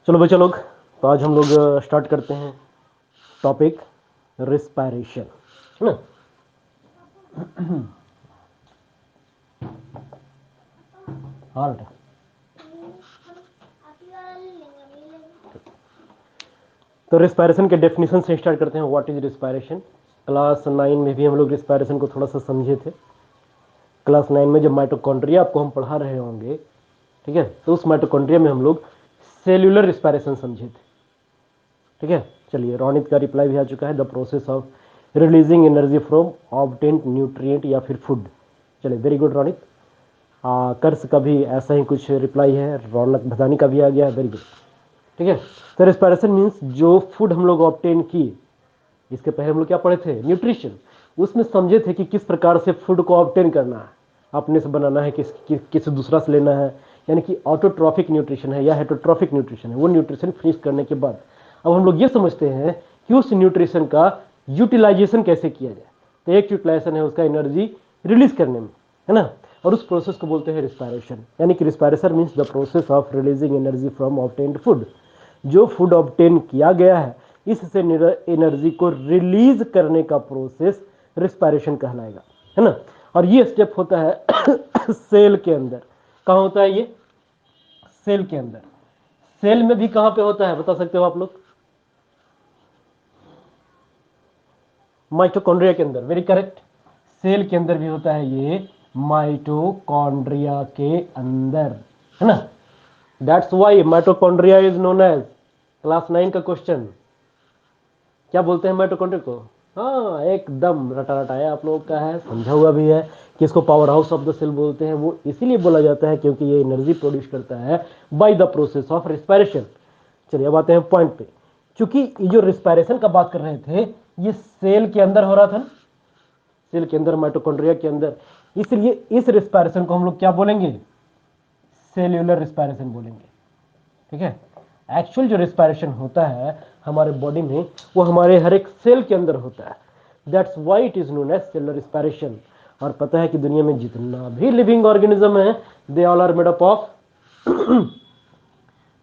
चलो बच्चा लोग, तो आज हम लोग स्टार्ट करते हैं टॉपिक रिस्पायरेशन, है ना। हाँ बेटा, तो रिस्पायरेशन के डेफिनेशन से स्टार्ट करते हैं। What is respiration. क्लास 9 में भी हम लोग रिस्पायरेशन को थोड़ा सा समझे थे। क्लास 9 में जब माइटोकॉन्ड्रिया आपको हम पढ़ा रहे होंगे, ठीक है, तो उस माइटोकॉन्ड्रिया में हम लोग सेल्यूलर रिस्पायरेशन समझे थे, ठीक है। चलिए, रोनित का रिप्लाई भी आ चुका है। The process of releasing energy from obtained nutrient या फिर फूड। चलिए, वेरी गुड रोनित। कर्स का भी ऐसा ही कुछ रिप्लाई है। रौनक भदानी का भी आ गया है, वेरी गुड, ठीक है। तो रेस्पिरेशन मीन्स जो फूड हम लोग ऑब्टेन किए, इसके पहले हम लोग क्या पढ़े थे, न्यूट्रिशन। उसमें समझे थे कि किस प्रकार से फूड को ऑब्टेन करना है, अपने से बनाना है, किसी दूसरा से लेना है, यानी कि ऑटोट्रॉफिक न्यूट्रिशन है या हेटरोट्रॉफिक न्यूट्रिशन है। वो न्यूट्रिशन फिनिश करने के बाद अब हम लोग ये समझते हैं कि उस न्यूट्रिशन का यूटिलाइजेशन कैसे किया जाए। तो एक यूटिलाइजेशन है उसका एनर्जी रिलीज करने में, है ना। और उस प्रोसेस को बोलते हैं रिस्पायरेशन, यानी कि respiration means the process of releasing energy from obtained food. जो फूड ऑब्टेन किया गया है, इससे एनर्जी को रिलीज करने का प्रोसेस रिस्पायरेशन कहलाएगा, है ना। और ये स्टेप होता है सेल के अंदर। कहाँ होता है ये, सेल के अंदर। सेल में भी कहां पे होता है बता सकते हो आप लोग, माइटोकॉन्ड्रिया के अंदर, वेरी करेक्ट। सेल के अंदर भी होता है ये, माइटोकॉन्ड्रिया के अंदर, है ना। That's why mitochondria is known as, class 9 का क्वेश्चन, क्या बोलते हैं माइटोकॉन्ड्रिया को। हाँ, एकदम रटा रटाया आप लोगों का है, समझा हुआ भी है कि इसको power house of the cell बोलते हैं। वो इसीलिए बोला जाता है क्योंकि ये एनर्जी प्रोड्यूस करता है by the process of respiration. चलिए, अब आते हैं पॉइंट पे। क्योंकि ये जो रिस्पायरेशन का बात कर रहे थे, ये सेल के अंदर हो रहा था ना, सेल के अंदर, माइटोकॉन्ड्रिया के अंदर, इसलिए इस रिस्पायरेशन को हम लोग क्या बोलेंगे, सेल्यूलर रिस्पायरेशन बोलेंगे, ठीक है। एक्चुअल जो रिस्पायरेशन होता है हमारे बॉडी में, वो हमारे हर एक सेल के अंदर होता है। That's why it is known as cellular respiration. और पता है कि दुनिया में जितना भी लिविंग ऑर्गेनिज्म है, they all are made up of,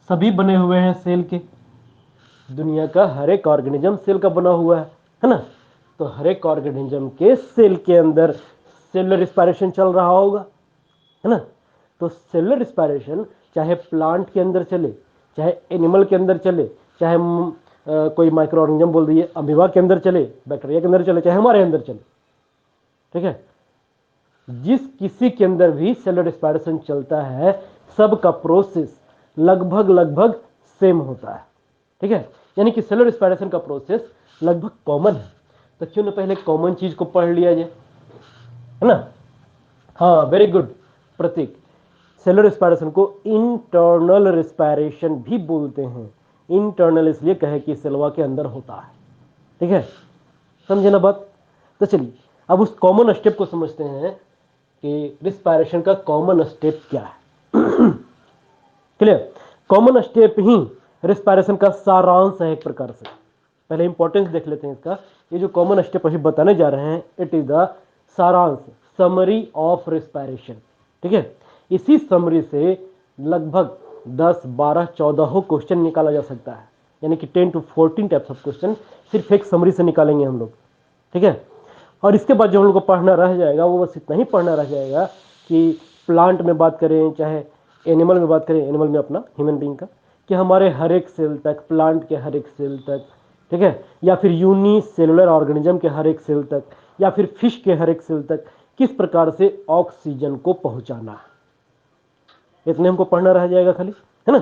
सभी बने हुए हैं सेल के। दुनिया का हर एक ऑर्गेनिज्म सेल का बना हुआ है ना। तो हर एक ऑर्गेनिज्म के सेल के अंदर सेलुलर रिस्पायरेशन चल रहा होगा, है ना। तो सेलुलर रिस्पायरेशन चाहे प्लांट के अंदर चले, चाहे एनिमल के अंदर चले, चाहे कोई माइक्रो ऑर्गेनिज्म बोल दिए अमीबा के अंदर चले, बैक्टीरिया के अंदर चले, चाहे हमारे अंदर चले, ठीक है। जिस किसी के अंदर भी सेलुलर रिस्पायरेशन चलता है, सबका प्रोसेस लगभग लगभग सेम होता है, ठीक है। यानी कि सेलुलर रिस्पायरेशन का प्रोसेस लगभग कॉमन है। तो क्यों ना पहले कॉमन चीज को पढ़ लिया जाए, है ना। हाँ, वेरी गुड प्रतीक। सेलुलर रिस्पायरेशन को इंटरनल रिस्पायरेशन भी बोलते हैं। इंटरनल इसलिए कहे कि सेलवा के अंदर होता है, ठीक है, समझे ना बात। तो चलिए, अब उस कॉमन स्टेप को समझते हैं कि रिस्पायरेशन का कॉमन स्टेप क्या है। क्लियर। कॉमन स्टेप ही रिस्पायरेशन का सारांश है एक प्रकार से। पहले इंपॉर्टेंस देख लेते हैं इसका। ये जो कॉमन स्टेप अभी बताने जा रहे हैं, इट इज द सारांश, समरी ऑफ रिस्पायरेशन, ठीक है। इसी समरी से लगभग 10, 12, 14 क्वेश्चन निकाला जा सकता है, यानी कि 10 to 14 टाइप्स ऑफ क्वेश्चन सिर्फ एक समरी से निकालेंगे हम लोग, ठीक है। और इसके बाद जो हम लोग को पढ़ना रह जाएगा, वो बस इतना ही पढ़ना रह जाएगा कि प्लांट में बात करें चाहे एनिमल में बात करें, एनिमल में अपना ह्यूमन बीइंग का, कि हमारे हर एक सेल तक, प्लांट के हर एक सेल तक, ठीक है, या फिर यूनिसेलुलर ऑर्गेनिज्म के हर एक सेल तक, या फिर फिश के हर एक सेल तक किस प्रकार से ऑक्सीजन को पहुंचाना है, इतने हमको पढ़ना रह जाएगा खाली, है ना।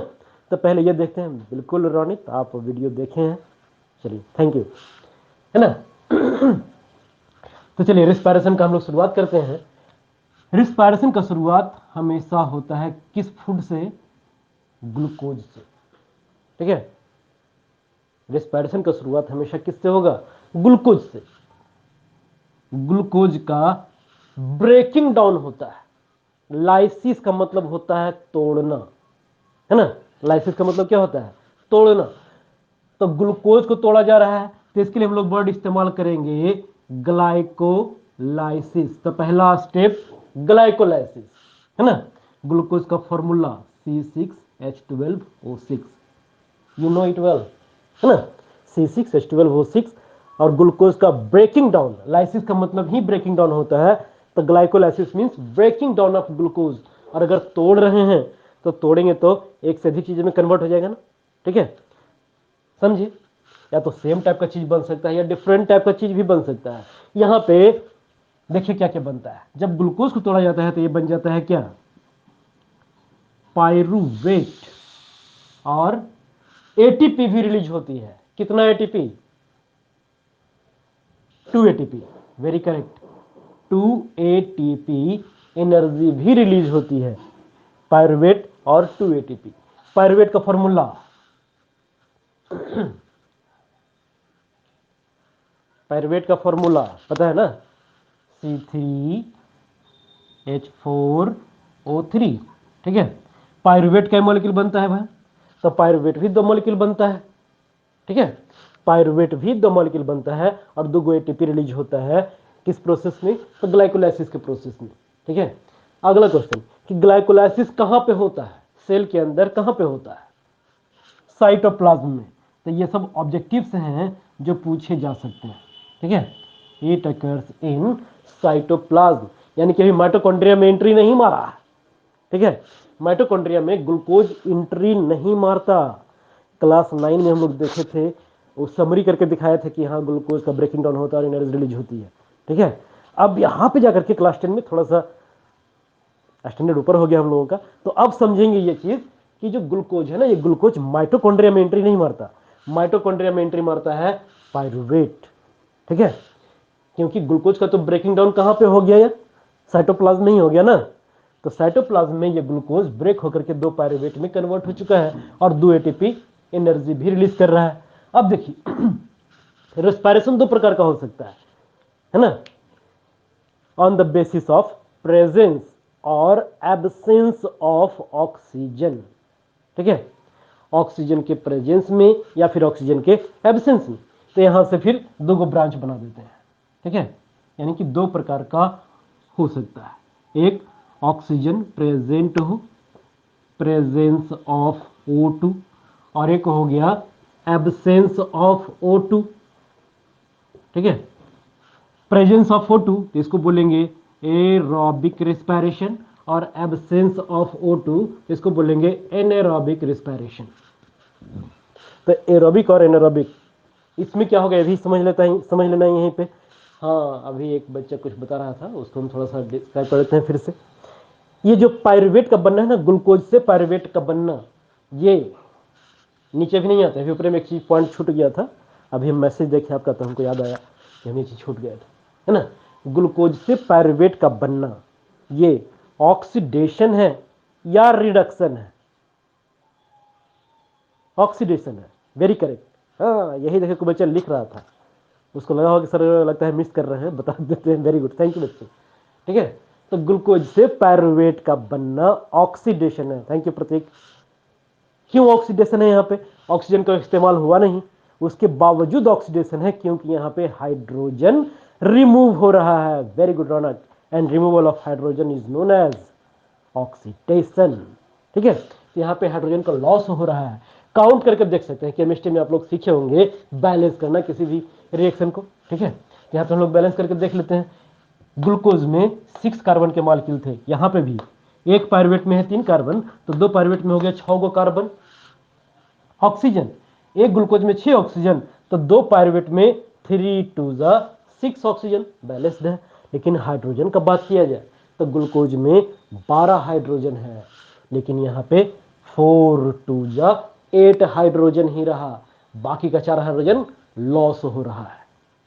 तो पहले ये देखते हैं। बिल्कुल रोनित, आप वीडियो देखे हैं, चलिए थैंक यू, है ना। तो चलिए, रिस्पायरेशन का हम लोग शुरुआत करते हैं। रिस्पायरेशन का शुरुआत हमेशा होता है किस फूड से, ग्लूकोज से, ठीक है। रिस्पायरेशन का शुरुआत हमेशा किससे होगा, ग्लूकोज से। ग्लूकोज का ब्रेकिंग डाउन होता है। लाइसिस का मतलब होता है तोड़ना, है ना। लाइसिस का मतलब क्या होता है, तोड़ना। तो ग्लूकोज को तोड़ा जा रहा है, तो इसके लिए हम लोग वर्ड इस्तेमाल करेंगे ग्लाइकोलाइसिस। तो पहला स्टेप ग्लाइकोलाइसिस, है ना। ग्लूकोज का formula C6H12O6, you know it well, है ना। C6H12O6 और ग्लूकोज का ब्रेकिंग डाउन, लाइसिस का मतलब ही ब्रेकिंग डाउन होता है, तो glycolysis means breaking down of glucose. और अगर तोड़ रहे हैं तो तोड़ेंगे तो एक से अधिक चीज में कन्वर्ट हो जाएगा ना, ठीक है, समझिए। या तो सेम टाइप का चीज बन सकता है या डिफरेंट टाइप का चीज भी बन सकता है। यहां पे देखिए क्या क्या बनता है, जब ग्लूकोज को तोड़ा जाता है तो ये बन जाता है क्या, पायरुवेट, और एटीपी भी रिलीज होती है। कितना ATP, 2 ATP, very correct, 2 ATP energy भी रिलीज होती है, पायरुवेट और 2 एटीपी। पायरुवेट का फॉर्मूला, पायरुवेट का फॉर्मूला पता है ना, C3H4O3, ठीक है। पायरुवेट का मॉलिक्यूल बनता है भाई, तो पायरुवेट भी 2 मॉलिक्यूल बनता है, ठीक है। पायरुवेट भी 2 मॉलिक्यूल बनता है और 2 एटीपी रिलीज होता है, किस प्रोसेस में, तो ग्लाइकोलाइसिस के प्रोसेस में, ठीक है। अगला क्वेश्चन कि ग्लाइकोलाइसिस कहां पे होता है, सेल के अंदर कहां पे होता है, साइटोप्लाज्म में। तो ये सब ऑब्जेक्टिव्स हैं जो पूछे जा सकते हैं, ठीक है। इट अकर्स इन साइटोप्लाज्म, यानी कि अभी माइटोकॉन्ड्रिया में एंट्री नहीं मारा, ठीक है। माइटोकॉन्ड्रिया में ग्लूकोज एंट्री नहीं मारता। क्लास 9 में हम लोग देखे थे, वो समरी करके दिखाया था कि हाँ ग्लूकोज का ब्रेकिंग डाउन होता है और एनर्जी रिलीज होती है, ठीक है। अब यहां पे जाकर के क्लास 10 में थोड़ा सा स्टैंडर्ड ऊपर हो गया हम लोगों का, तो अब समझेंगे ये चीज कि जो ग्लूकोज है ना, ये ग्लूकोज माइटोकॉन्ड्रिया में एंट्री नहीं मारता, माइटोकॉन्ड्रिया में एंट्री मारता है पायरुवेट, ठीक है। क्योंकि ग्लूकोज का तो ब्रेकिंग डाउन कहां पे हो गया यार, साइटोप्लाज्म में ही हो गया ना। तो साइटोप्लाज्म में ये ग्लूकोज ब्रेक होकर के 2 पायरुवेट में कन्वर्ट हो चुका है और 2 एटीपी एनर्जी भी रिलीज कर रहा है। अब देखिए रेस्पिरेशन 2 प्रकार का हो सकता है ना, on the basis of presence और एब्सेंस ऑफ ऑक्सीजन, ठीक है। ऑक्सीजन के प्रेजेंस में या फिर ऑक्सीजन के एब्सेंस में, तो यहां से फिर 2 ब्रांच बना देते हैं, ठीक है। यानी कि 2 प्रकार का हो सकता है, एक ऑक्सीजन प्रेजेंट हो, प्रेजेंस ऑफ O2, और एक हो गया एब्सेंस ऑफ O2, ठीक है। प्रेजेंस ऑफ O2 तो इसको बोलेंगे एरोबिक रेस्पिरेशन, और एब्सेंस ऑफ O2 इसको बोलेंगे एनारोबिक रेस्पिरेशन। तो एरोबिक और एनारोबिक, इसमें क्या होगा ये भी समझ समझ लेना यहीं पे। हाँ अभी एक बच्चा कुछ बता रहा था, उसको हम थोड़ा सा डिस्क्राइब कर देते हैं फिर से। ये जो पायरुवेट का बनना है ना, ग्लूकोज से पायरुवेट का बनना, ये नीचे भी नहीं आता है। ऊपर में एक चीज पॉइंट छूट गया था, अभी हम मैसेज देखे आपका तो हमको याद आया कि हमें चीज छूट गया था, है ना। ग्लूकोज से पायरुवेट का बनना ये ऑक्सीडेशन है या रिडक्शन है, ऑक्सीडेशन है, वेरी करेक्ट। हाँ यही देखो कोई बच्चा लिख रहा था, उसको लगा होगा कि सर लगता है मिस कर रहे हैं, बता देते हैं, वेरी गुड, थैंक यू बच्चे, ठीक है। तो ग्लूकोज से पायरुवेट का बनना ऑक्सीडेशन है, थैंक यू प्रतीक। क्यों ऑक्सीडेशन है, यहाँ पे ऑक्सीजन का इस्तेमाल हुआ नहीं, उसके बावजूद ऑक्सीडेशन है क्योंकि यहाँ पे हाइड्रोजन रिमूव हो रहा है, very good Raunak. And removal of hydrogen is known as oxidation, ठीक है। तो यहाँ पे हाइड्रोजन का लॉस हो रहा है। काउंट करके देख सकते हैं, केमिस्ट्री में आप लोग सीखे होंगे बैलेंस करना किसी भी रिएक्शन को, ठीक है। यहाँ पे हम लोग बैलेंस करके देख लेते हैं। ग्लूकोज में 6 कार्बन के मॉलिक्यूल थे, यहाँ पे भी एक पायरुवेट में है 3 कार्बन, तो 2 पायरुवेट में हो गया 6 गो कार्बन। ऑक्सीजन, एक ग्लूकोज में 6 ऑक्सीजन, तो 2 पायरुवेट में 3 2 6 ऑक्सीजन, बैलेंस्ड है। लेकिन हाइड्रोजन का बात किया जाए तो ग्लूकोज में 12 हाइड्रोजन है, लेकिन यहाँ पे 4 2 8 हाइड्रोजन ही रहा, बाकी का 4 हाइड्रोजन लॉस हो रहा है।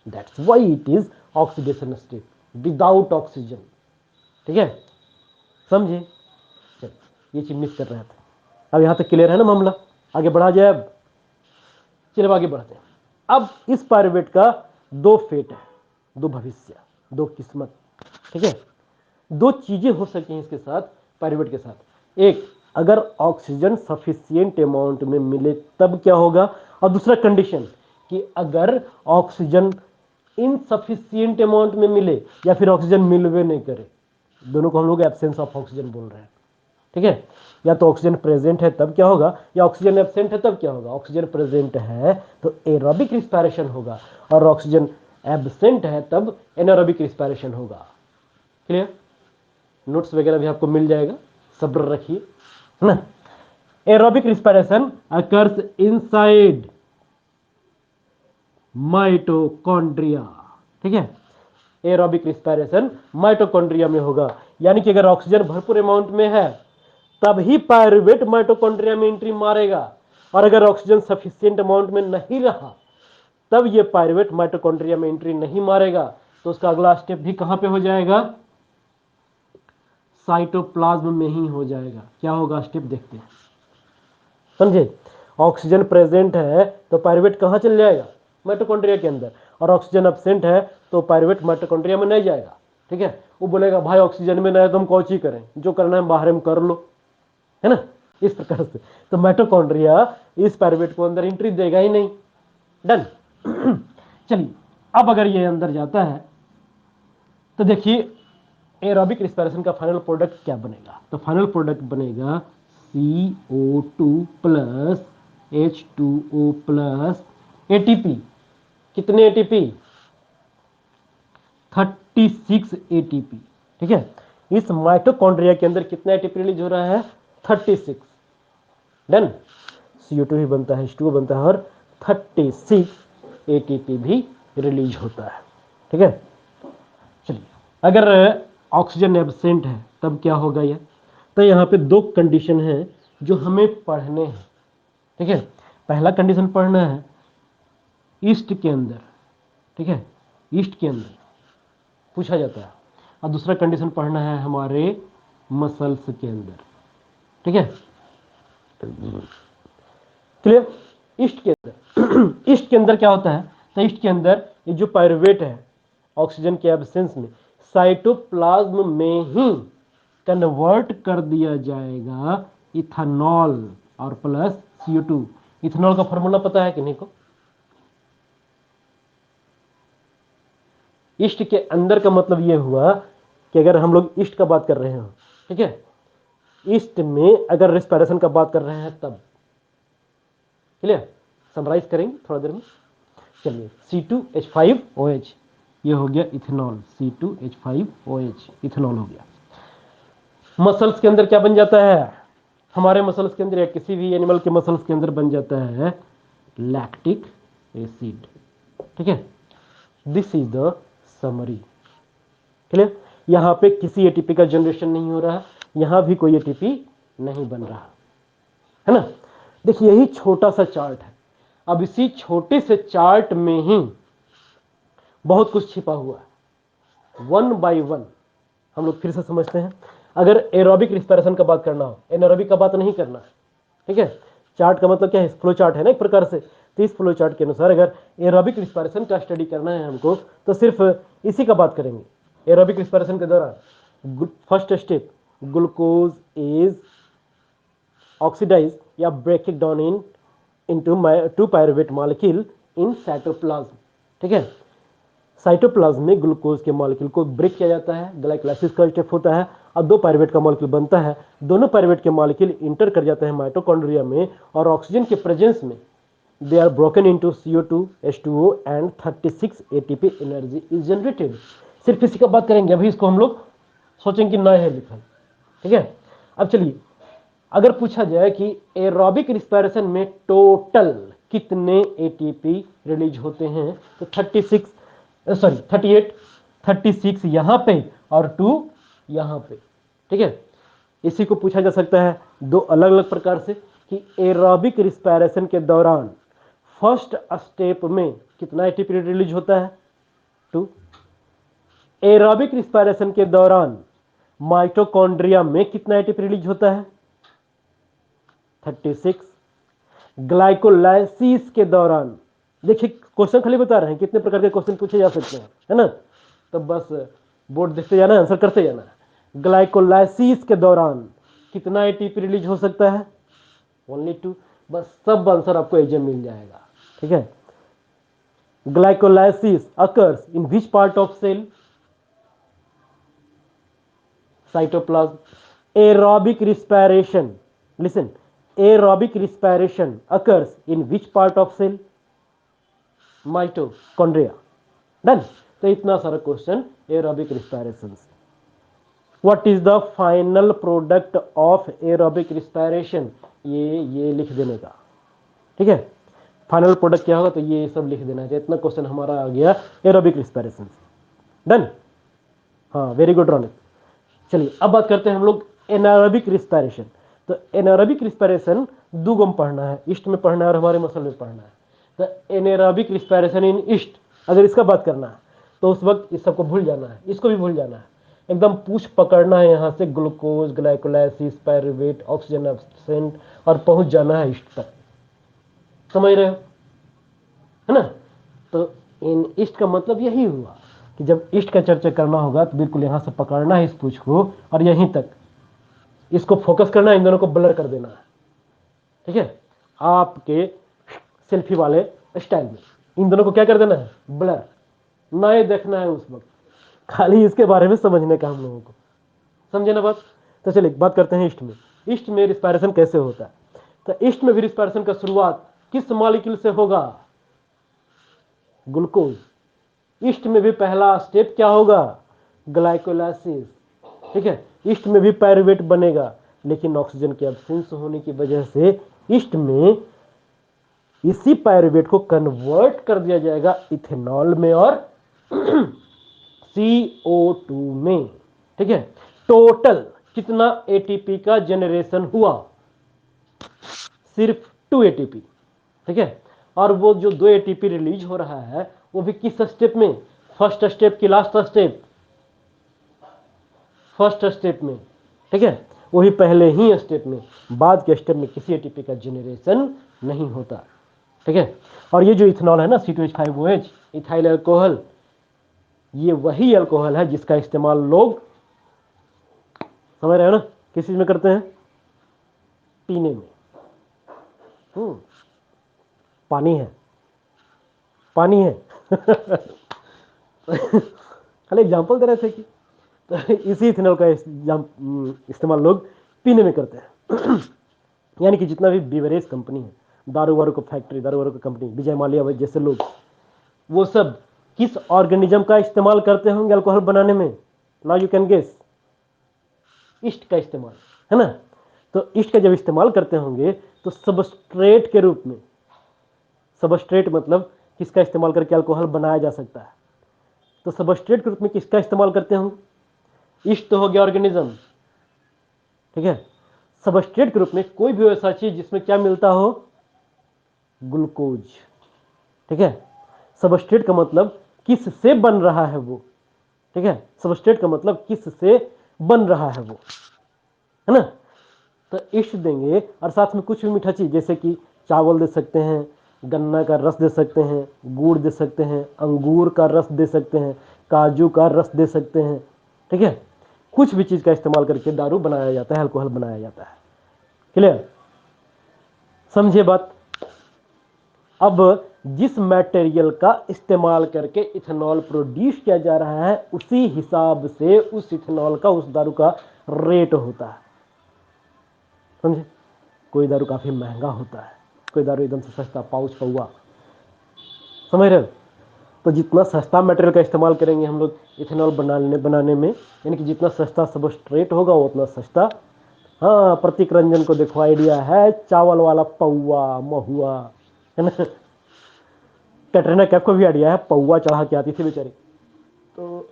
That's why it is oxidation state without oxygen, ठीक है, समझे। चलिए ये चीज मिस कर रहे थे, अब यहां तक क्लियर है ना मामला, आगे बढ़ा जाए अब। चलिए आगे बढ़ते हैं। अब इस पायरुवेट का 2 फेट है, 2 भविष्य, 2 किस्मत, ठीक है। 2 चीजें हो सकती हैं इसके साथ, पायरुवेट के साथ। एक, अगर ऑक्सीजन सफिशियंट अमाउंट में मिले तब क्या होगा, और दूसरा कंडीशन कि अगर ऑक्सीजन इनसफिशियंट अमाउंट में मिले या फिर ऑक्सीजन मिलवे नहीं करे, दोनों को हम लोग एब्सेंस ऑफ ऑक्सीजन बोल रहे हैं, ठीक है, या तो ऑक्सीजन प्रेजेंट है तब क्या होगा, या ऑक्सीजन एब्सेंट है तब क्या होगा। ऑक्सीजन प्रेजेंट है तो एरोबिक रिस्पायरेशन होगा, और ऑक्सीजन एब्सेंट है तब एनारोबिक रिस्पायरेशन होगा। क्लियर? नोट्स वगैरह भी आपको मिल जाएगा, सब्र रखिए, है ना। Aerobic respiration occurs inside mitochondria, ठीक है। एरोबिक रिस्पायरेशन माइटोकॉन्ड्रिया में होगा, यानी कि अगर ऑक्सीजन भरपूर अमाउंट में है तब ही पायरुवेट माइटोकॉन्ड्रिया में एंट्री मारेगा, और अगर ऑक्सीजन सफिशिएंट अमाउंट में नहीं रहा तब ये पायरुवेट माइटोकॉन्ड्रिया में एंट्री नहीं मारेगा। तो उसका अगला स्टेप भी कहां पे हो जाएगा, साइटोप्लाज्म में ही हो जाएगा। क्या होगा स्टेप देखते हैं, समझे। ऑक्सीजन प्रेजेंट है तो पायरुवेट कहां चल जाएगा, माइटोकॉन्ड्रिया के अंदर, और ऑक्सीजन एब्सेंट है तो पायरुवेट माइटोकॉन्ड्रिया में नहीं जाएगा। ठीक है, वो बोलेगा भाई ऑक्सीजन में नहीं तो हम कौची करें, जो करना है बाहर में कर लो, है ना, इस प्रकार से। तो माइटोकॉन्ड्रिया इस पायरुवेट को अंदर एंट्री देगा ही नहीं। डन। चलिए, अब अगर ये अंदर जाता है तो देखिए एरोबिक रिस्पायरेशन का फाइनल प्रोडक्ट क्या बनेगा। तो फाइनल प्रोडक्ट बनेगा CO2 plus H2O plus ATP। कितने ATP, 36 ATP। ठीक है, इस माइटोकॉन्ड्रिया के अंदर कितना ATP रिलीज हो रहा है, 36। डन। CO2 ही बनता है, H2O बनता है, और 36 ATP भी रिलीज होता है। ठीक है, चलिए अगर ऑक्सीजन एब्सेंट है तब क्या होगा ये। तो यहाँ पे दो कंडीशन है जो हमें पढ़ने हैं। ठीक है, पहला कंडीशन पढ़ना है ईस्ट के अंदर, ठीक है, ईस्ट के अंदर पूछा जाता है, और दूसरा कंडीशन पढ़ना है हमारे मसल्स के अंदर। ठीक है, क्लियर। ईस्ट के अंदर ईस्ट के अंदर क्या होता है, तो ईस्ट के अंदर ये जो पायरुवेट है ऑक्सीजन के एब्सेंस में साइटोप्लाज्म में ही कन्वर्ट कर दिया जाएगा इथेनॉल और प्लस CO2। इथेनॉल का फॉर्मूला पता है कि नहीं को, ईस्ट के अंदर का मतलब यह हुआ कि अगर हम लोग ईस्ट का बात कर रहे हो, ठीक है, ईस्ट में अगर रेस्पिरेशन का बात कर रहे हैं तब। क्लियर, समराइज करेंगे थोड़ा देर में। चलिए C2H5OH ये हो गया इथेनॉल, C2H5OH इथेनॉल हो गया। मसल्स के अंदर क्या बन जाता है, हमारे मसल्स के अंदर या किसी भी एनिमल के मसल्स के अंदर बन जाता है लैक्टिक एसिड। ठीक है, this is the summary. Clear, यहां पे किसी एटीपी का जनरेशन नहीं हो रहा, यहां भी कोई एटीपी नहीं बन रहा, है ना। देखिए यही छोटा सा चार्ट है, अब इसी छोटे से चार्ट में ही बहुत कुछ छिपा हुआ है। वन बाय वन हम लोग फिर से समझते हैं। अगर एरोबिक रिस्पिरेशन का बात करना हो, एनारोबिक का बात नहीं करना है। ठीक है, चार्ट का मतलब क्या है, फ्लो चार्ट है ना एक प्रकार से। तो इस फ्लो चार्ट के अनुसार अगर एरोबिक रिस्पिरेशन का स्टडी करना है हमको तो सिर्फ इसी का बात करेंगे। एरोबिक रिस्पिरेशन के दौरान first step glucose is oxidise या break it down in into two pyruvate molecule in cytoplasm. ठीक है, साइटोप्लाज्म में ग्लूकोज के मॉलिक्यूल को ब्रेक किया जाता है, ग्लाइकोलाइसिस का स्टेप होता है और दो पायरुवेट का मॉलिक्यूल बनता है। दोनों पायरुवेट के मॉलिक्यूल इंटर कर जाते हैं माइटोकॉन्ड्रिया में, और ऑक्सीजन के प्रेजेंस में they are broken into CO2 H2O and 36 ATP energy is generated. सिर्फ इसी का बात करेंगे, अभी इसको हम लोग सोचेंगे कि नया है लिखा। ठीक है, अब चलिए अगर पूछा जाए कि एरोबिक रिस्पिरेशन में टोटल कितने ATP रिलीज होते हैं, तो 38 36 यहां पे और 2 यहां पे। ठीक है, इसी को पूछा जा सकता है दो अलग अलग प्रकार से कि एरोबिक रिस्पिरेशन के दौरान फर्स्ट स्टेप में कितना ATP रिलीज होता है, 2। एरोबिक रिस्पिरेशन के दौरान माइटोकॉन्ड्रिया में कितना ATP रिलीज होता है, 36। ग्लाइकोलाइसिस के दौरान, देखिए क्वेश्चन खाली बता रहे हैं कितने प्रकार के क्वेश्चन पूछे जा सकते हैं, है ना। तो बस बोर्ड देखते जाना, आंसर करते जाना। ग्लाइकोलाइसिस के दौरान कितना ATP रिलीज हो सकता है, ओनली 2। बस सब आंसर आपको एजे मिल जाएगा। ठीक है, glycolysis occurs in which part of cell, cytoplasm. aerobic respiration, listen, aerobic respiration occurs in which part of cell? Mitochondria. Done. तो इतना सारा क्वेश्चन एरोबिक रिस्पायरेशन से। What is the final product of aerobic respiration? ये लिख देने का, ठीक है। फाइनल प्रोडक्ट क्या होगा, तो ये सब लिख देना है। इतना क्वेश्चन हमारा आ गया एरोबिक रिस्पायरेशन से। डन। हाँ, वेरी गुड रॉनिक। चलिए अब बात करते हैं हम लोग एनारोबिक रिस्पायरेशन। तो एनारोबिक रिस्पायरेशन दो गम पढ़ना है, ईस्ट में पढ़ना है और हमारे मसल में पढ़ना है। तो एनारोबिक रिस्पायरेशन इन ईस्ट, अगर इसका बात करना है तो उस वक्त इस सबको भूल जाना है, इसको भी भूल जाना है। एकदम पूछ पकड़ना है यहाँ से, glucose, glycolysis, pyruvate, oxygen absent, और पहुंच जाना है ईस्ट तक। समझ रहे हो, है ना। तो इन ईस्ट का मतलब यही हुआ कि जब ईस्ट का चर्चा करना होगा तो बिल्कुल यहां से पकड़ना है इस पूछ को और यहीं तक इसको फोकस करना है, इन दोनों को ब्लर कर देना है, ठीक है। आपके सेल्फी वाले स्टाइल में इन दोनों को क्या कर देना है, ब्लर। ना ही देखना है उस वक्त, खाली इसके बारे में समझने का हम लोगों को। समझे ना बात। तो चलिए बात करते हैं ईस्ट में। ईस्ट में रिस्पायरेशन कैसे होता है? तो ईस्ट में भी रिस्पायरेशन का शुरुआत किस मॉलिक्यूल से होगा? ग्लूकोज। ईस्ट में भी पहला स्टेप क्या होगा? ग्लाइकोलाइसिस, ठीक है। ईस्ट में भी पायरुवेट बनेगा, लेकिन ऑक्सीजन के एब्सेंस होने की वजह से ईस्ट में इसी पायरुवेट को कन्वर्ट कर दिया जाएगा इथेनॉल में और CO2 में, ठीक है। टोटल कितना एटीपी का जनरेशन हुआ? सिर्फ 2 एटीपी, ठीक है। और वो जो 2 एटीपी रिलीज हो रहा है वो भी किस स्टेप में? फर्स्ट स्टेप की लास्ट स्टेप? फर्स्ट स्टेप में, ठीक है। वही पहले ही स्टेप में, बाद के स्टेप में किसी एटीपी का जनरेशन नहीं होता, ठीक है। और ये जो इथेनॉल है ना, C2H5OH, इथाइल अल्कोहल, ये वही अल्कोहल है जिसका इस्तेमाल लोग, समझ रहे हो ना, किस चीज में करते हैं? पीने में। पानी है, पानी है। खाली एग्जाम्पल दे रहे थे कि तो इसी इथेनॉल का इस्तेमाल लोग पीने में करते हैं। यानी कि जितना भी बीवरेज कंपनी है, दारू वारू को फैक्ट्री, दारू वारू की कंपनी, विजय माल्या जैसे लोग, वो सब किस ऑर्गेनिज्म का इस्तेमाल करते होंगे अल्कोहल बनाने में? Now you can guess. Yeast का इस्तेमाल, है ना। तो ईस्ट का जब इस्तेमाल करते होंगे तो सबस्ट्रेट के रूप में, सबस्ट्रेट मतलब किसका इस्तेमाल करके अल्कोहल बनाया जा सकता है? तो सबस्ट्रेट के रूप में किसका इस्तेमाल करते होंगे? ईस्ट तो हो गया ऑर्गेनिज्म, ठीक है। सबस्ट्रेट के रूप में कोई भी ऐसा चीज जिसमें क्या मिलता हो? ग्लूकोज, ठीक है। सबस्ट्रेट का मतलब किससे बन रहा है वो, ठीक है। सबस्ट्रेट का मतलब किससे बन रहा है वो, है ना। तो ईस्ट देंगे और साथ में कुछ भी मीठा चीज, जैसे कि चावल दे सकते हैं, गन्ना का रस दे सकते हैं, गुड़ दे सकते हैं, अंगूर का रस दे सकते हैं, काजू का रस दे सकते हैं, ठीक है। कुछ भी चीज का इस्तेमाल करके दारू बनाया जाता है, अल्कोहल बनाया जाता है। क्लियर, समझिए बात। अब जिस मटेरियल का इस्तेमाल करके इथेनॉल प्रोड्यूस किया जा रहा है, उसी हिसाब से उस इथेनॉल का, उस दारू का रेट होता है, समझे। कोई दारू काफी महंगा होता है, कोई दारू एकदम से सस्ता, पाउच पौवा, समझ रहे हो। तो जितना सस्ता मटेरियल का इस्तेमाल करेंगे हम लोग इथेनॉल बनाने में, यानी कि जितना सस्ता सबस्ट्रेट होगा वो उतना सस्ता। हाँ, प्रतीक रंजन को देखो आइडिया है, चावल वाला पौवा, महुआ, है ना। कैटरीना कैफ को भी आइडिया है, पौवा चढ़ा के आती थी बेचारी। तो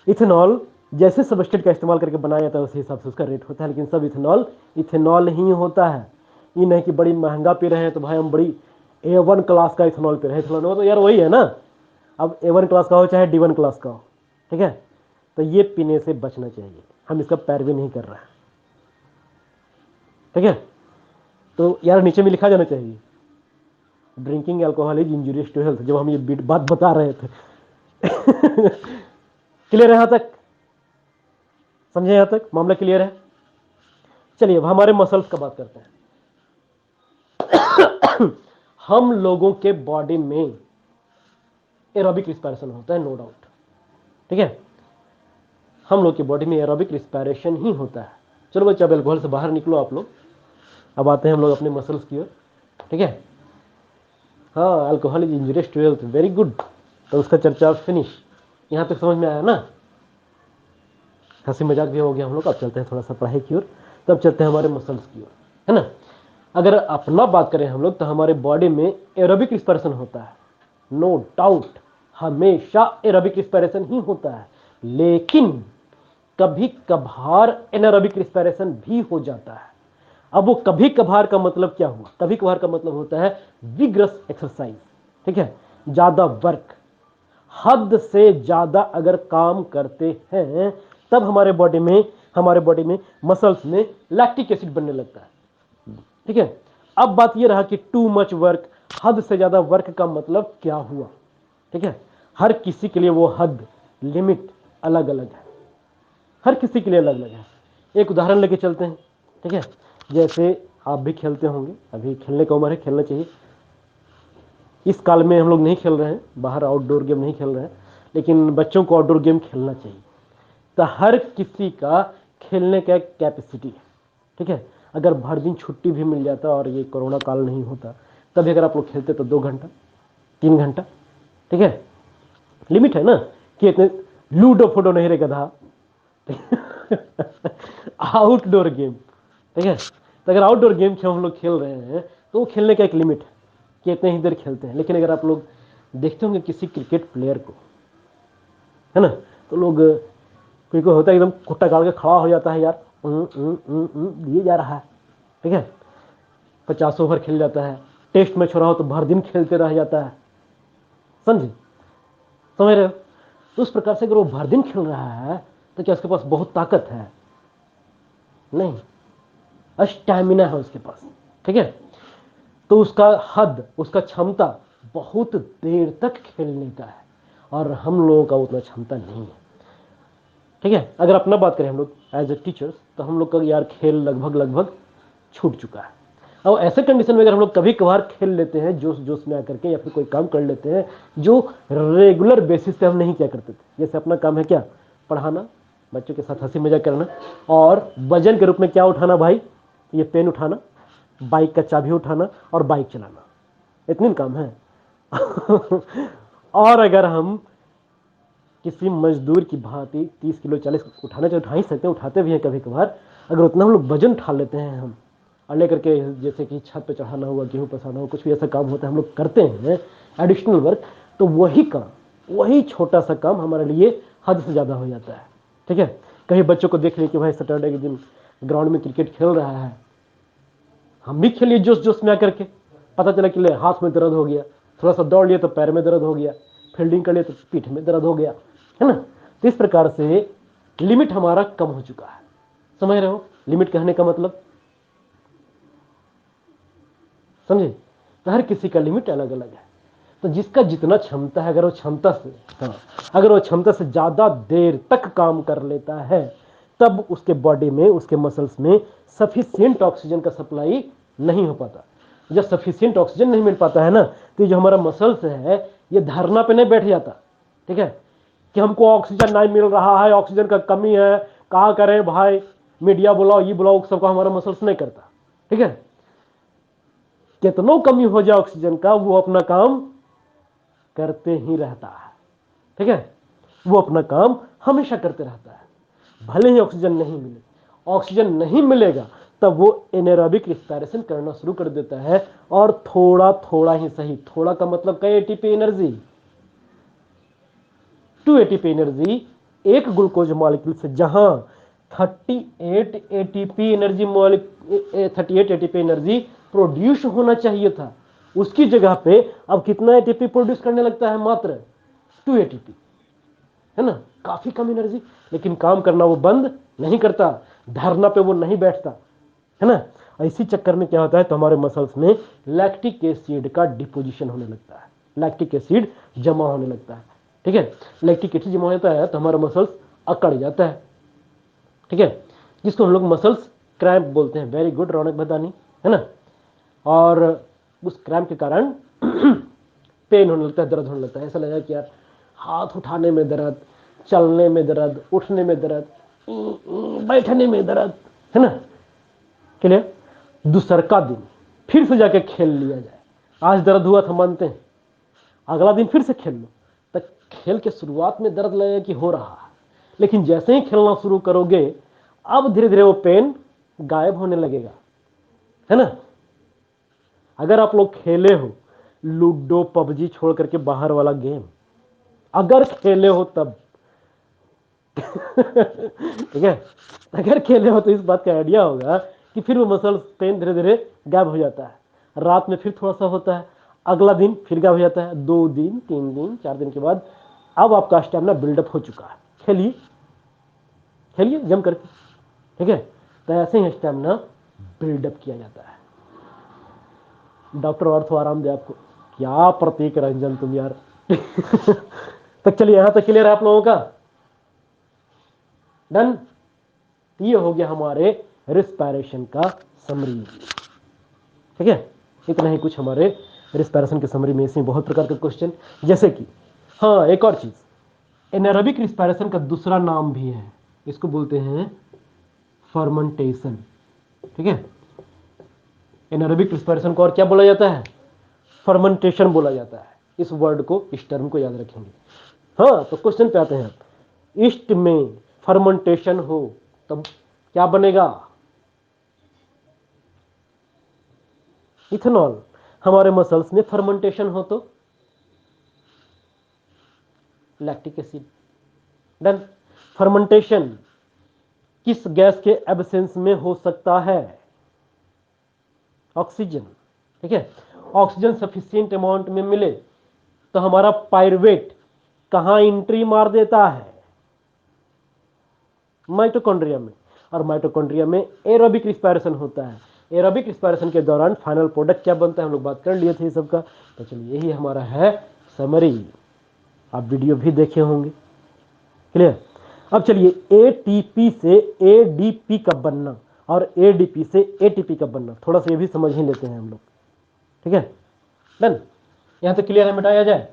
इथेनॉल जैसे सबस्ट्रेट का इस्तेमाल करके बनाया जाता है उसी हिसाब से उसका रेट होता है, लेकिन सब इथेनॉल इथेनॉल ही होता है। ये नहीं कि बड़ी महंगा पी रहे हैं तो भाई हम बड़ी A1 क्लास का इथेनॉल पी रहे हैं। इथेनॉल तो यार वही है ना, अब A1 क्लास का हो चाहे D1 क्लास का हो, ठीक है। तो ये पीने से बचना चाहिए, हम इसका पैरवी नहीं कर रहे हैं, ठीक है। तो यार नीचे में लिखा जाना चाहिए, drinking alcohol is injurious to health, जब हम ये बात बता रहे थे। क्लियर है यहां तक? समझे यहां तक मामला क्लियर है? चलिए अब हमारे मसल्स का बात करते हैं। हम लोगों के बॉडी में एरोबिक रिस्पायरेशन होता है, नो डाउट, ठीक है। हम लोग की बॉडी में एरोबिक रिस्पायरेशन ही होता है। चलो बच्चा, अब अल्कोहल से बाहर निकलो आप लोग। अब आते हैं हम लोग अपने मसल्स की ओर, ठीक है। हाँ, alcohol is injurious to health, very good. तो उसका चर्चा फिनिश। यहाँ तक समझ में आया ना? हंसी मजाक भी हो गया हम लोग। अब चलते हैं थोड़ा सा पढ़ाई की ओर। तब चलते हैं हमारे मसल्स की ओर, है ना। अगर अपना बात करें हम लोग, तो हमारे बॉडी में एरोबिक रिस्पायरेशन होता है, नो डाउट। हमेशा एरोबिक रिस्पायरेशन ही होता है, लेकिन कभी कभार एनारोबिक रिस्पायरेशन भी हो जाता है। अब वो कभी कभार का मतलब क्या हुआ? कभी कभार का मतलब होता है विग्रस एक्सरसाइज, ठीक है, ज्यादा वर्क, हद से ज्यादा अगर काम करते हैं, तब हमारे बॉडी में मसल्स में लैक्टिक एसिड बनने लगता है, ठीक है। अब बात यह रहा कि टू मच वर्क, हद से ज्यादा वर्क का मतलब क्या हुआ, ठीक है। हर किसी के लिए वो हद, लिमिट अलग अलग है, हर किसी के लिए अलग अलग है। एक उदाहरण लेके चलते हैं, ठीक है। जैसे आप भी खेलते होंगे, अभी खेलने का उम्र है, खेलना चाहिए। इस काल में हम लोग नहीं खेल रहे हैं, बाहर आउटडोर गेम नहीं खेल रहे हैं, लेकिन बच्चों को आउटडोर गेम खेलना चाहिए। तो हर किसी का खेलने का एक कैपेसिटी है, ठीक है। अगर भर दिन छुट्टी भी मिल जाता और ये कोरोना काल नहीं होता, तभी अगर आप लोग खेलते तो 2 घंटा 3 घंटा, ठीक है। लिमिट है ना, कि इतने लूडो फूडो नहीं रे गधा। आउटडोर गेम, ठीक है। तो अगर आउटडोर गेम हम लोग खेल रहे हैं, तो वो खेलने का एक लिमिट है कि इतने ही देर खेलते हैं। लेकिन अगर आप लोग देखते होंगे किसी क्रिकेट प्लेयर को, है ना, तो लोग, कोई कोई होता है एकदम खुट्टा गाड़ के खड़ा हो जाता है, यार दिए जा रहा है, ठीक है। 50 ओवर खेल जाता है, टेस्ट मैच हो रहा हो तो भर दिन खेलते रह जाता है, समझे, समझ रहे हो। तो उस प्रकार से अगर वो भर दिन खेल रहा है, तो क्या उसके पास बहुत ताकत है? नहीं, स्टैमिना है उसके पास, ठीक है। तो उसका हद, उसका क्षमता बहुत देर तक खेलने का है, और हम लोगों का उतना क्षमता नहीं है, ठीक है। अगर अपना बात करें हम लोग एज ए टीचर्स, तो हम लोग का यार खेल लगभग लगभग छूट चुका है। अब ऐसे कंडीशन में अगर हम लोग कभी कभार खेल लेते हैं जोश जोश में आकर के, या फिर कोई काम कर लेते हैं जो रेगुलर बेसिस पे हम नहीं किया करते थे। जैसे अपना काम है क्या? पढ़ाना, बच्चों के साथ हंसी मजाक करना, और वजन के रूप में क्या उठाना भाई? ये पेन उठाना, बाइक का चाबी उठाना और बाइक चलाना, इतने काम है। और अगर हम किसी मजदूर की भांति 30 किलो 40 उठाना चाहिए, उठा ही सकते हैं, उठाते भी हैं कभी कभार। अगर उतना हम लोग वजन उठा लेते हैं हम, और लेकर के, जैसे कि छत पे चढ़ाना हुआ, गेहूं पसाना हो, कुछ भी ऐसा काम होता है हम लोग करते हैं एडिशनल वर्क, तो वही काम, वही छोटा सा काम हमारे लिए हद से ज़्यादा हो जाता है, ठीक है। कहीं बच्चों को देख लिया कि भाई सैटरडे के दिन ग्राउंड में क्रिकेट खेल रहा है, हम भी खेलिए जोश जोश में आकर के, पता चला कि ले हाथ में दर्द हो गया, थोड़ा सा दौड़ लिया तो पैर में दर्द हो गया, फील्डिंग कर लिया तो पीठ में दर्द हो गया, है ना। तो इस प्रकार से लिमिट हमारा कम हो चुका है, समझ रहे हो लिमिट कहने का मतलब, समझे। तो हर किसी का लिमिट अलग अलग है। तो जिसका जितना क्षमता है, अगर वो क्षमता से, हाँ, अगर वो क्षमता से ज्यादा देर तक काम कर लेता है, तब उसके बॉडी में, उसके मसल्स में सफिशियंट ऑक्सीजन का सप्लाई नहीं हो पाता। जब सफिशियंट ऑक्सीजन नहीं मिल पाता है ना, तो जो हमारा मसल्स है, ये धरना पे नहीं बैठ जाता, ठीक है, कि हमको ऑक्सीजन नहीं मिल रहा है, ऑक्सीजन का कमी है, कहा करें भाई, मीडिया बुलाओ, ये बुलाओ, सबका हमारा मसल्स नहीं करता, ठीक है। कितनो कमी हो जाए ऑक्सीजन का, वो अपना काम करते ही रहता है, ठीक है। वो अपना काम हमेशा करते रहता है, भले ही ऑक्सीजन नहीं मिले। ऑक्सीजन नहीं मिलेगा तब वो एनारोबिक रिस्पायरेशन करना शुरू कर देता है, और थोड़ा थोड़ा ही सही, थोड़ा का मतलब क्या? एटीपी एनर्जी, 2 एटीपी एनर्जी एक ग्लूकोज मॉलिक्यूल से, जहां 38 ATP energy, 38 ATP energy produce होना चाहिए था, उसकी जगह पे अब कितना एटीपी प्रोड्यूस करने लगता है? मात्र 2 एटीपी, है ना। काफी कम एनर्जी, लेकिन काम करना वो बंद नहीं करता, धरना पे वो नहीं बैठता, है ना। इसी चक्कर में क्या होता है, तो हमारे मसल्स में लैक्टिक एसिड का डिपोजिशन होने लगता है, लैक्टिक एसिड जमा होने लगता है, ठीक है। लैक्टिक एसिड जमा होता है तो हमारा मसल्स अकड़ जाता है, ठीक है, जिसको हम लोग मसल्स क्रैम्प बोलते हैं। वेरी गुड रौनक भदानी, है ना। और उस क्रैम्प के कारण पेन होने लगता है, दर्द होने लगता है, ऐसा लगेगा कि यार हाथ उठाने में दर्द, चलने में दर्द, उठने में दर्द, बैठने में दर्द, है ना। क्लियर। दूसरा दिन फिर से जाके खेल लिया जाए। आज दर्द हुआ था मानते हैं, अगला दिन फिर से खेल लो। तक खेल के शुरुआत में दर्द लगेगा कि हो रहा है, लेकिन जैसे ही खेलना शुरू करोगे अब धीरे धीरे वो पेन गायब होने लगेगा, है ना। अगर आप लोग खेले हो लूडो, पबजी छोड़ करके बाहर वाला गेम, अगर खेले हो तब ठीक है, अगर खेले हो तो इस बात का आइडिया होगा कि फिर वो मसल्स पेन धीरे धीरे गायब हो जाता है। रात में फिर थोड़ा सा होता है, अगला दिन फिर गायब हो जाता है, 2 दिन 3 दिन 4 दिन के बाद अब आपका स्टेमिना बिल्डअप हो चुका है। खेलिए खेलिए जम करके, ठीक है। तो ऐसे ही स्टेमिना बिल्डअप किया जाता है। डॉक्टर और तो आराम दे आपको। क्या प्रतीक रंजन तुम यार तक चलिए, यहां तक क्लियर है आप लोगों का? डन। ये हो गया हमारे रिस्पायरेशन का समरी, ठीक है। इतना ही कुछ हमारे रिस्पायरेशन के समरी में। इसमें बहुत प्रकार के क्वेश्चन, जैसे कि हाँ एक और चीज, एनारोबिक रिस्पायरेशन का दूसरा नाम भी है, इसको बोलते हैं फर्मेंटेशन, ठीक है। एनारोबिक रिस्पायरेशन को और क्या बोला जाता है? फर्मेंटेशन बोला जाता है। इस वर्ड को, इस टर्म को याद रखेंगे। हाँ तो क्वेश्चन पे आते हैं। ईस्ट में फर्मेंटेशन हो तब क्या बनेगा? इथेनॉल। हमारे मसल्स में फर्मेंटेशन हो तो लैक्टिक एसिड। डन। फर्मेंटेशन किस गैस के एब्सेंस में हो सकता है? ऑक्सीजन, ठीक है। ऑक्सीजन सफिशिएंट अमाउंट में मिले तो हमारा पायरुवेट कहां एंट्री मार देता है? माइटोकॉन्ड्रिया में। और माइटोकॉन्ड्रिया में एरोबिक रिस्पायरेशन होता है। एरोबिक रिस्पायरेशन के दौरान फाइनल प्रोडक्ट क्या बनता है हम लोग बात कर लिए थे ये सबका। तो चलिए यही हमारा है समरी। आप वीडियो भी देखे होंगे, क्लियर। अब चलिए एटीपी से एडीपी कब बनना और एडीपी से एटीपी कब बनना, थोड़ा सा ये भी समझ ही लेते हैं हम लोग, ठीक है। डन। यहां तक क्लियर है, मिटाया जाए।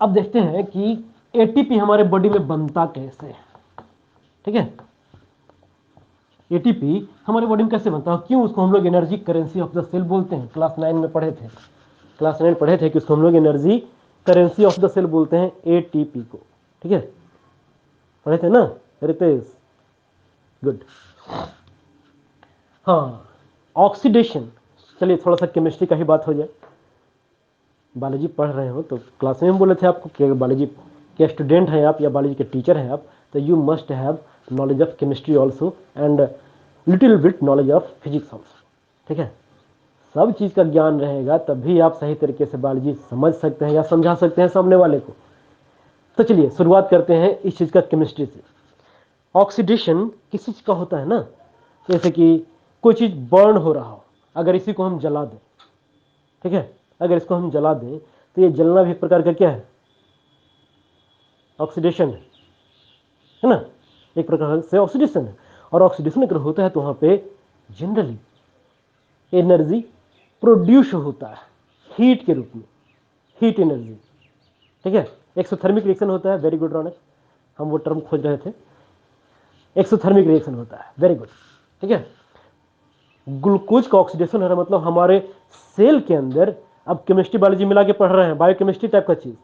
अब देखते हैं कि एटीपी हमारे बॉडी में बनता कैसे है, ठीक है। एटीपी हमारे बॉडी में कैसे बनता है, क्यों उसको हम लोग energy currency of the cell बोलते हैं? क्लास 9 में पढ़े थे, क्लास 9 पढ़े थे कि उसको हम लोग energy currency of the cell बोलते हैं, एटीपी को, ठीक है। पढ़े थे ना रितेश? गुड। हाँ ऑक्सीडेशन, चलिए थोड़ा सा केमिस्ट्री का ही बात हो जाए। बायोलॉजी पढ़ रहे हो तो क्लास में हम बोले थे आपको कि बायोलॉजी के स्टूडेंट हैं आप या बायोलॉजी के टीचर हैं आप, तो you must have knowledge of chemistry also and little bit knowledge of physics also, ठीक है। सब चीज़ का ज्ञान रहेगा तभी आप सही तरीके से बायोलॉजी समझ सकते हैं या समझा सकते हैं सामने वाले को। तो चलिए शुरुआत करते हैं इस चीज़ का केमिस्ट्री से। ऑक्सीडेशन किसी चीज़ का होता है ना, जैसे कि कोई चीज़ बर्न हो रहा हो, अगर इसी को हम जला दें, ठीक है, अगर इसको हम जला दें तो ये जलना भी एक प्रकार का क्या है? ऑक्सीडेशन है ना, एक प्रकार से ऑक्सीडेशन है। और ऑक्सीडेशन अगर होता है तो वहां पे जनरली एनर्जी प्रोड्यूस होता है हीट के रूप में, हीट एनर्जी, ठीक है। एक्सोथर्मिक रिएक्शन होता है, वेरी गुड रौनक, हम वो टर्म खोज रहे थे, एक्सोथर्मिक रिएक्शन होता है, वेरी गुड, ठीक है। ग्लूकोज का ऑक्सीडेशन हो रहा है, मतलब हमारे सेल के अंदर, अब केमिस्ट्री बायोलॉजी मिला के पढ़ रहे हैं, बायोकेमिस्ट्री टाइप का चीज,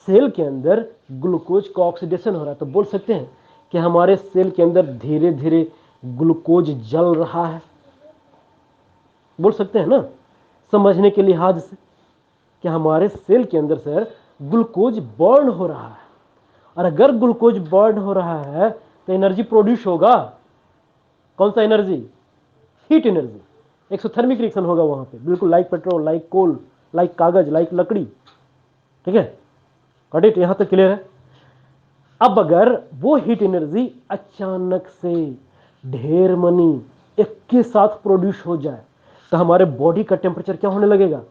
सेल के अंदर ग्लूकोज का ऑक्सीडेशन हो रहा है, तो बोल सकते हैं कि हमारे सेल के अंदर धीरे धीरे ग्लूकोज जल रहा है, बोल सकते हैं ना, समझने के लिहाज से कि हमारे सेल के अंदर सर ग्लूकोज बर्न हो रहा है। और अगर ग्लूकोज बर्न हो रहा है तो एनर्जी प्रोड्यूस होगा, कौन सा energy? Heat energy, exothermic reaction होगा वहां पे, बिल्कुल लाइक पेट्रोल, लाइक कोल, लाइक कागज, लाइक लकड़ी, ठीक है। Got it? यहां तक क्लियर है। अब अगर वो हीट एनर्जी अचानक से ढेर मनी एक के साथ प्रोड्यूस हो जाए तो हमारे बॉडी का टेम्परेचर क्या होने लगेगा?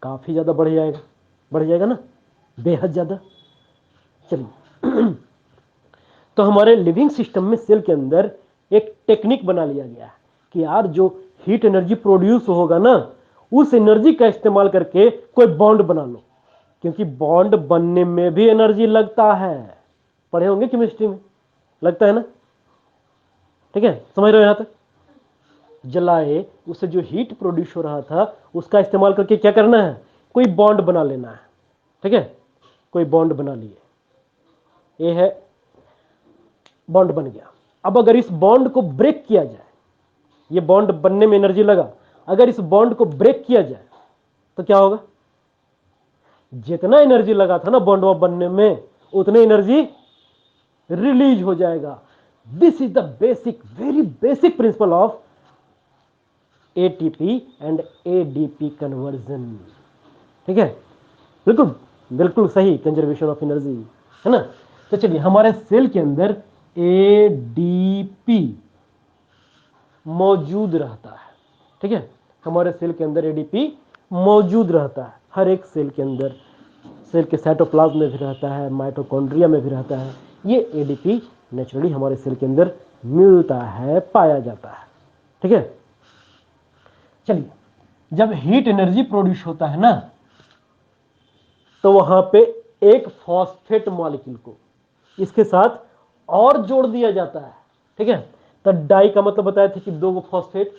काफी ज्यादा बढ़ जाएगा, बढ़ जाएगा ना, बेहद ज्यादा। चलिए तो हमारे लिविंग सिस्टम में सेल के अंदर एक टेक्निक बना लिया गया है कि यार जो हीट एनर्जी प्रोड्यूस होगा ना उस एनर्जी का इस्तेमाल करके कोई बॉन्ड बना लो, क्योंकि बॉन्ड बनने में भी एनर्जी लगता है। पढ़े होंगे केमिस्ट्री में, लगता है ना? ठीक है, समझ रहे हो? यहां तक जलाए उससे जो हीट प्रोड्यूस हो रहा था उसका इस्तेमाल करके क्या करना है, कोई बॉन्ड बना लेना है। ठीक है, कोई बॉन्ड बना लिए, ये है बॉन्ड बन गया। अब अगर इस बॉन्ड को ब्रेक किया जाए, ये बॉन्ड बनने में एनर्जी लगा, अगर इस बॉन्ड को ब्रेक किया जाए तो क्या होगा? जितना एनर्जी लगा था ना बॉन्ड बनने में, उतनी एनर्जी रिलीज हो जाएगा। This is the basic, very basic principle of ATP and ADP conversion. ठीक है, बिल्कुल बिल्कुल सही, कंजर्वेशन ऑफ एनर्जी, है ना? तो चलिए, हमारे सेल के अंदर एडीपी मौजूद रहता है। ठीक है, हमारे सेल के अंदर एडीपी मौजूद रहता है, हर एक सेल के अंदर। सेल के साइटोप्लाज्म में भी रहता है, माइटोकॉन्ड्रिया में भी रहता है। ये एडीपी नेचुरली हमारे सेल के अंदर मिलता है, पाया जाता है। ठीक है, चलिए, जब हीट एनर्जी प्रोड्यूस होता है ना, तो वहां पे एक फॉस्फेट मॉलिक्यूल को इसके साथ और जोड़ दिया जाता है। ठीक है, तो डाई का मतलब बताया था कि 2 फॉस्फेट,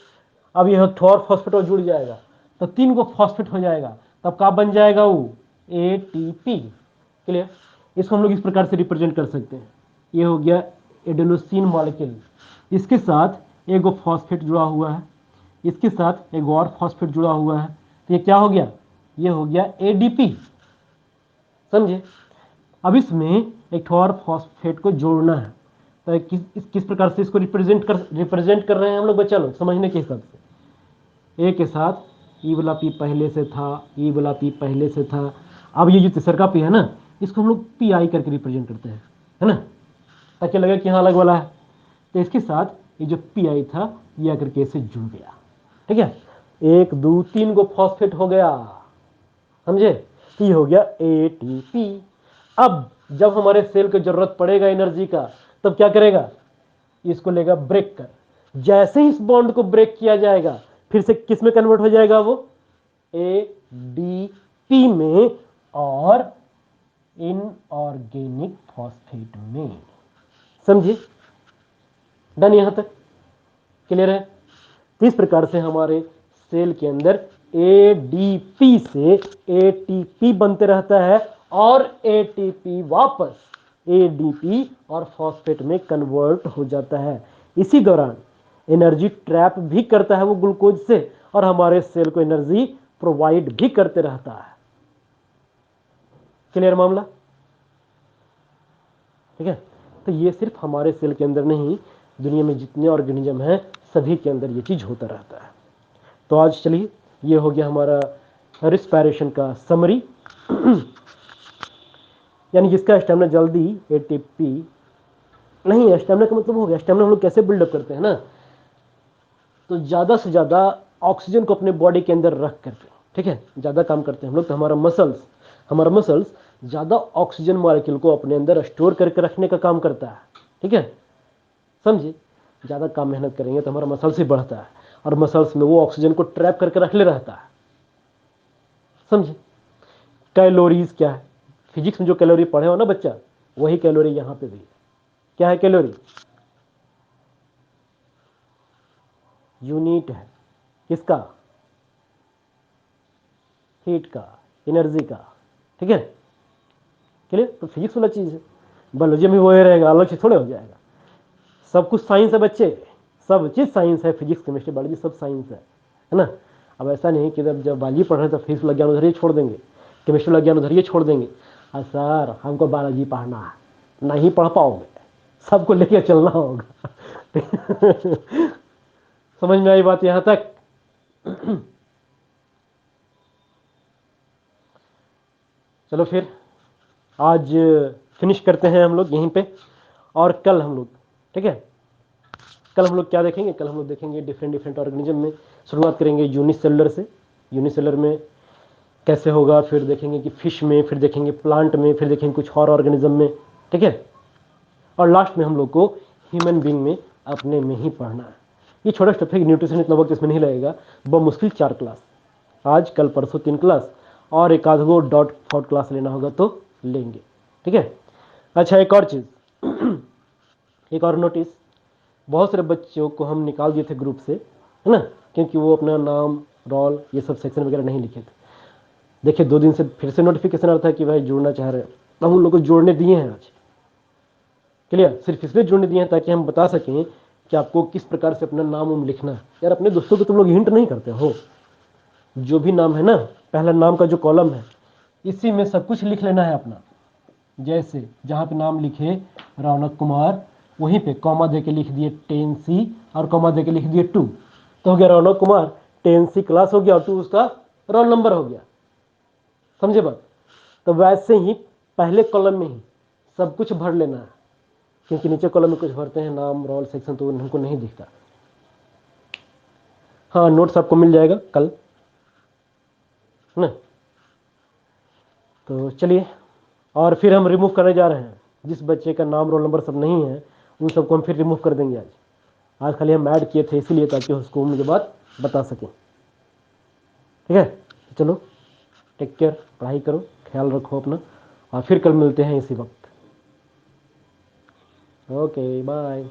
अब यह और फॉस्फेट और जुड़ जाएगा तो 3 फॉस्फेट हो जाएगा, तब क्या बन जाएगा? वो एटीपी। क्लियर? इसको हम लोग इस प्रकार से रिप्रेजेंट कर सकते हैं। ये हो गया एडेनोसिन मॉलिक्यूल, इसके साथ एक फॉस्फेट जुड़ा हुआ है, इसके साथ एक और फॉस्फेट जुड़ा हुआ है, तो ये क्या हो गया? ये हो गया एडीपी। समझे? अब इसमें एक और फॉस्फेट को जोड़ना है, तो किस प्रकार से इसको रिप्रेजेंट कर रहे हैं हम लोग, बच्चा लोग समझने के हिसाब से। ए के साथ ई वाला पी पहले से था, ई वाला पी पहले से था। अब ये जो तीसरा का पी है ना, इसको हम लोग पी आई करके रिप्रेजेंट करते हैं, है ना, ताकि लगे कि हाँ अलग वाला है। तो इसके साथ ये जो पी आई था ये आकर के इससे जुड़ गया। ठीक है, 1 2 3 फॉस्फेट हो गया। समझे? तो ये हो गया एटीपी। अब जब हमारे सेल को जरूरत पड़ेगा एनर्जी का, तब क्या करेगा? इसको लेगा ब्रेक कर। जैसे ही इस बॉन्ड को ब्रेक किया जाएगा, फिर से किस में कन्वर्ट हो जाएगा? वो एडीपी में, और इनऑर्गेनिक फॉस्फेट में। समझिए? डन यहां तक? क्लियर है? तो इस प्रकार से हमारे सेल के अंदर एडीपी से एटीपी बनते रहता है, और एटीपी वापस एडीपी और फॉस्फेट में कन्वर्ट हो जाता है। इसी दौरान एनर्जी ट्रैप भी करता है वो ग्लूकोज से, और हमारे सेल को एनर्जी प्रोवाइड भी करते रहता है। क्लियर मामला? ठीक है, तो ये सिर्फ हमारे सेल के अंदर नहीं, दुनिया में जितने ऑर्गेनिज्म हैं सभी के अंदर ये चीज होता रहता है। तो आज चलिए, ये हो गया हमारा रिस्पायरेशन का समरी। यानी जिसका स्टेमिना जल्दी एटीपी नहीं, स्टेमिना का मतलब हो गया, स्टेमिना हम लोग कैसे बिल्डअप करते हैं ना, तो ज्यादा से ज्यादा ऑक्सीजन को अपने बॉडी के अंदर रख करके, ठीक है, ज्यादा काम करते हैं हम लोग, तो हमारा मसल्स ज्यादा ऑक्सीजन मॉलिक्यूल को अपने अंदर स्टोर करके रखने का काम करता है। ठीक है, समझे? ज्यादा काम मेहनत करेंगे तो हमारा मसल्स ही बढ़ता है, और मसल्स में वो ऑक्सीजन को ट्रैप करके रख ले रहता है। समझे? कैलोरीज क्या है? फिजिक्स में जो कैलोरी पढ़े हो ना बच्चा, वही कैलोरी यहां पे भी है। क्या है कैलोरी? यूनिट है किसका? हीट का, एनर्जी का। ठीक है, क्लियर? तो फिजिक्स वाला चीज है, बायोलॉजी में वही रहेगा, अलग से थोड़े हो जाएगा। सब कुछ साइंस है बच्चे, सब चीज साइंस है, फिजिक्स केमिस्ट्री बायोलॉजी सब साइंस है ना? अब ऐसा नहीं कि जब बायोलॉजी पढ़ रहे हैं तो फिजिक्स वाला ज्ञान उधर ही छोड़ देंगे, केमिस्ट्री वाला ज्ञान उधर ही छोड़ देंगे। सर हमको बायोलॉजी पढ़ना है, नहीं पढ़ पाओगे, सबको लेके चलना होगा। समझ में आई बात यहां तक? चलो फिर आज फिनिश करते हैं हम लोग यहीं पे, और कल हम लोग, ठीक है, कल हम लोग क्या देखेंगे? कल हम लोग देखेंगे डिफरेंट डिफरेंट ऑर्गेनिज्म में। शुरुआत करेंगे यूनिसेलुलर से, यूनिसेलुलर में कैसे होगा, फिर देखेंगे कि फिश में, फिर देखेंगे प्लांट में, फिर देखेंगे कुछ और ऑर्गेनिज्म में। ठीक है, और लास्ट में हम लोग को ह्यूमन बींग में अपने में ही पढ़ना है। ये छोटा स्टेप है, न्यूट्रिशन इतना वक्त इसमें नहीं लगेगा, बहुत मुश्किल 4 क्लास, आज कल परसों 3 क्लास और एक आध गो डॉट फॉट क्लास लेना होगा तो लेंगे, ठीक है। अच्छा, एक और चीज़ एक और नोटिस, बहुत सारे बच्चों को हम निकाल दिए थे ग्रुप से, है ना, क्योंकि वो अपना नाम रोल ये सब सेक्शन वगैरह नहीं लिखे थे। देखिए 2 दिन से फिर से नोटिफिकेशन आता है कि भाई जुड़ना चाह रहे हैं, हम उन लोग को जोड़ने दिए हैं आज। क्लियर, सिर्फ इसलिए जोड़ने दिए हैं ताकि हम बता सकें कि आपको किस प्रकार से अपना नाम उम लिखना है। यार अपने दोस्तों को तुम लोग हिंट नहीं करते हो, जो भी नाम है ना, पहला नाम का जो कॉलम है इसी में सब कुछ लिख लेना है अपना। जैसे जहाँ पे नाम लिखे रौनक कुमार, वहीं पे कॉमा दे के लिख दिए 10C और कॉमा दे के लिख दिए 2, तो हो गया रौनक कुमार, 10C क्लास हो गया, 2 उसका रोल नंबर हो गया। समझे बात? तो वैसे ही पहले कॉलम में ही सब कुछ भर लेना है, क्योंकि नीचे कॉलम में कुछ भरते हैं नाम रोल सेक्शन तो हमको नहीं दिखता। हाँ, नोट्स आपको मिल जाएगा कल, है ना। तो चलिए, और फिर हम रिमूव करने जा रहे हैं जिस बच्चे का नाम रोल नंबर सब नहीं है, उन सबको हम फिर रिमूव कर देंगे आज। आज खाली हम ऐड किए थे इसीलिए ताकि उसको उनके बाद बता सकें, ठीक है। तो चलो, टेक केयर, पढ़ाई करो, ख्याल रखो अपना, और फिर कल मिलते हैं इसी वक्त। Okay bye.